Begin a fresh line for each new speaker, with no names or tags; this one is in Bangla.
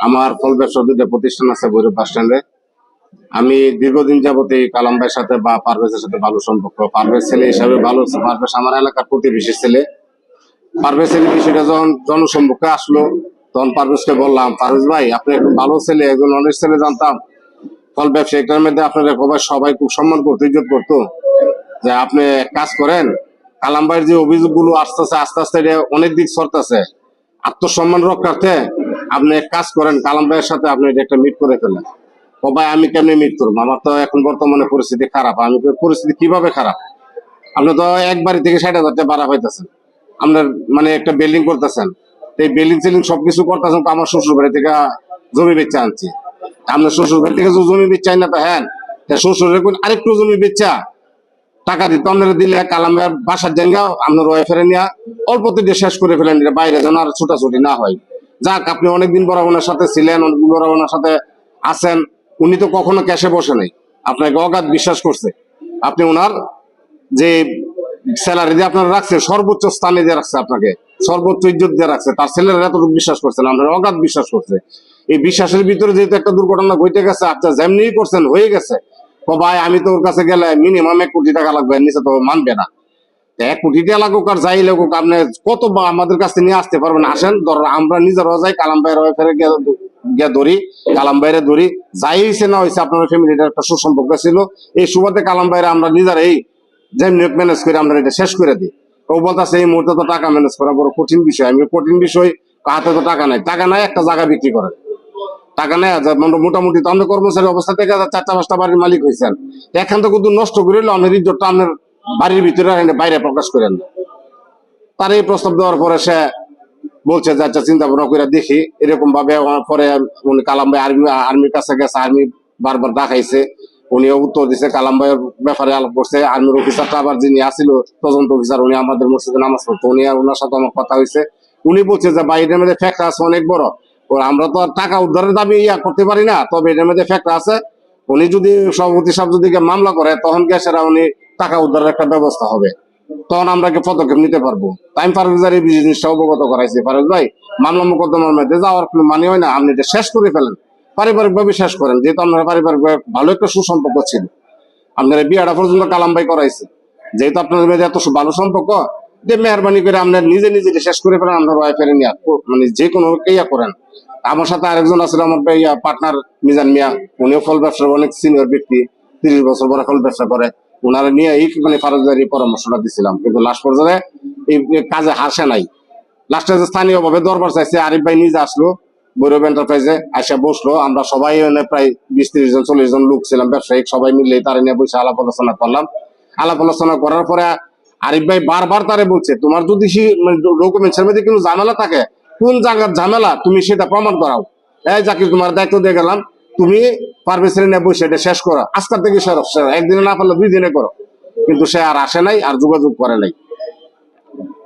আমার ফল ব্যবসা দুইটা প্রতিষ্ঠান আছে ভৈরব বাস স্ট্যান্ডে। আমি দীর্ঘদিন যাবত এই কালাম ভাইয়ের সাথে বা পারভেজের সাথে ভালো সম্পর্ক। পারভেজ ছেলে হিসাবে ভালো, পারভেজ আমার এলাকার প্রতিবেশী ছেলে। পারভেজ ছেলে বিষয়টা যখন জনসম্মুখে আসলো, তখন পারভেজকে বললাম, পারভেজ ভাই আপনি একজন ভালো ছেলে, একজন অনেস্ট ছেলে জানতাম। ফল ব্যবসা এটার মধ্যে আপনারা সবাই খুব সম্মান করতো, ইজ্জত করতো। যে আপনি কাজ করেন, কালাম ভাইয়ের যে অভিযোগগুলো আসতেছে আস্তে আস্তে এটা অনেক দিক সরতেছে। আত্মসম্মান রক্ষার্থে আপনি এক কাজ করেন, কালাম ভাইয়ের সাথে আপনি এটা একটা মিট করে ফেলেন। ও ভাই আমি কেমনি মিট করবো, আমার তো এখন বর্তমানে পরিস্থিতি খারাপ। আমি পরিস্থিতি কিভাবে খারাপ? আপনি তো এক বাড়ি থেকে 60,000 টাকা ভাড়া পাইতেছেন, আপনার মানে একটা বিল্ডিং করতেছেন, এই বিল্ডিং সিল্ডিং সবকিছু করতেছেন, তো আমার শ্বশুর বাড়ি থেকে জমি বেচা আনছি। আপনার শ্বশুর বাড়ি থেকে জমি বেচাই না, তো হ্যাঁ শ্বশুরের আরেকটু জমি বেচা টাকা দিত, আপনারা দিলে কালামের বাসার জায়গা আপনার ওয়াইফের নিয়ে অল্পতে দিয়ে শেষ করে ফেলেন, বাইরে যেন আর ছোটাছুটি না হয়। যাক, আপনি অনেকদিন বড় বোনের সাথে ছিলেন, অনেকদিন বড় বোনের সাথে আছেন। উনি তো কখনো ক্যাশে বসে নাই, আপনাকে অগাধ বিশ্বাস করছে। আপনি ওনার যে স্যালারি দিয়ে আপনারা রাখছে, সর্বোচ্চ স্থানে দিয়ে রাখছে, আপনাকে সর্বোচ্চ ইজ্জত দিয়ে রাখছে, তার ছেলেরা এতটুকু বিশ্বাস করছেন, আপনার অগাধ বিশ্বাস করছে। এই বিশ্বাসের ভিতরে যেহেতু একটা দুর্ঘটনা ঘটে গেছে, আপনার যেমনি করছেন হয়ে গেছে। ও ভাই আমি তো ওর কাছে গেলে মিনিমাম 1 কোটি টাকা লাগবে, নিচে তো মানবে না। 1 কোটি টাকা লাগুক আর যাই লাগুক, আপনি কত আমাদের কাছে নিয়ে আসতে পারবেন? আসেন, ধর আমরা নিজেরাও যাই, কালাম ভাইয়ের ফেরে গিয়ে ধরি, কালাম ভাইরে ধরি, যাই হয়েছে না হয়েছে আপনার ফ্যামিলিটার একটা সুসম্পর্ক ছিল, এই সুবাদে কালাম ভাইরা আমরা নিজেরাই যেমনি ম্যানেজ করে আমরা এটা শেষ করে দিই। ও বলতেছে এই মুহূর্তে তো টাকা ম্যানেজ করা বড় কঠিন বিষয়। আমি কঠিন বিষয়, হাতে তো টাকা নাই, টাকা নাই একটা জায়গা বিক্রি করেন, টাকা নেই। মোটামুটি তো আপনি কর্মচারী অবস্থা থেকে 4টা-5টা বাড়ির মালিক হয়েছেন, এখান থেকে কিন্তু নষ্ট করে আপনার ইজ্জতটা আপনার বাড়ির ভিতরে বাইরে প্রকাশ করেন না। তার এই প্রস্তাব দেওয়ার পরে সে বলছে যে আচ্ছা চিন্তা ভাবনা করে দেখি, এরকম ভাবে পরে উনি কালাম ভাই আর্মির কাছে গেছে, আর্মি বারবার দেখাইছে, উনিও উত্তর দিচ্ছে, কালাম ভাইয়ের ব্যাপারে আলাপ করছে। আর্মির অফিসারটা আবার যিনি আসিল তদন্ত অফিসার, উনি আমাদের মসজিদে নামাজ পড়তো, উনি ওনার সাথে আমার কথা হয়েছে। উনি বলছে যে ভাই এটার মধ্যে ফ্যাক্ট আছে অনেক বড়, আমরা তো আর টাকা উদ্ধারের দাবি করতে পারি না, তবে এটার মধ্যে ফ্যাক্ট আছে। উনি যদি সভাপতি সাহেব যদি মামলা করে, তখন সেটা উনি টাকা উদ্ধারের একটা ব্যবস্থা হবে, তখন আমরা কি পদক্ষেপ নিতে পারবো। টাইম ফারুকজার এই জিনিসটা অবগত করাইছে, ফারুক ভাই মামলা মোকদ্দমার মধ্যে যাওয়ার কোনো মানে হয় না, আপনি এটা শেষ করে ফেলেন, পারিবারিক ভাবে শেষ করেন। যেহেতু আপনারা পারিবারিক ভালো একটা সুসম্পর্ক ছিল, আপনারা বিয়েটা পর্যন্ত কালাম ভাই করাইছে, যেহেতু আপনাদের মধ্যে এত ভালো সম্পর্ক, যে মেহরবানি করে আপনার নিজে নিজে শেষ করে ফেলেন, আপনার ওয়াইফের নিয়ে মানে যে কোনো ইয়া করেন। আমার সাথে আরেকজন আছিল আমার পার্টনার মিজান মিয়া, উনিও ফল ব্যবসার অনেক সিনিয়র ব্যক্তি, 30 বছর পরে ফল ব্যবসা করে, ওনারা নিয়ে এই মানে ফারুকজার এই পরামর্শটা দিছিলাম, কিন্তু লাস্ট পর্যায়ে এই কাজে হাসে নাই। লাস্টে স্থানীয় ভাবে দরবার চাইছে, আরিফ ভাই নিজে আসলো ভৈরব এন্টারপ্রাইজে, আসা বসলো, আমরা সবাই প্রায় 20-30 জন 40 জন লোক ছিলাম ব্যবসায়িক, সবাই মিলে তারা নিয়ে বসে আলাপ আলোচনা করলাম। আলাপ আলোচনা করার পরে আরিফ ভাই বারবার তারে বলছে, তোমার যদি ডকুমেন্টসের মধ্যে কোনো ঝামেলা থাকে, কোন জায়গার ঝামেলা তুমি সেটা প্রমাণ করাও। এই জাকির তোমার দায়িত্ব দিয়ে গেলাম, তুমি পারভেজের নিয়ে বসে এটা শেষ করো, আজকের থেকে একদিনে না পারলে 2 দিনে করো। কিন্তু সে আর আসে নাই, আর যোগাযোগ করে নাই।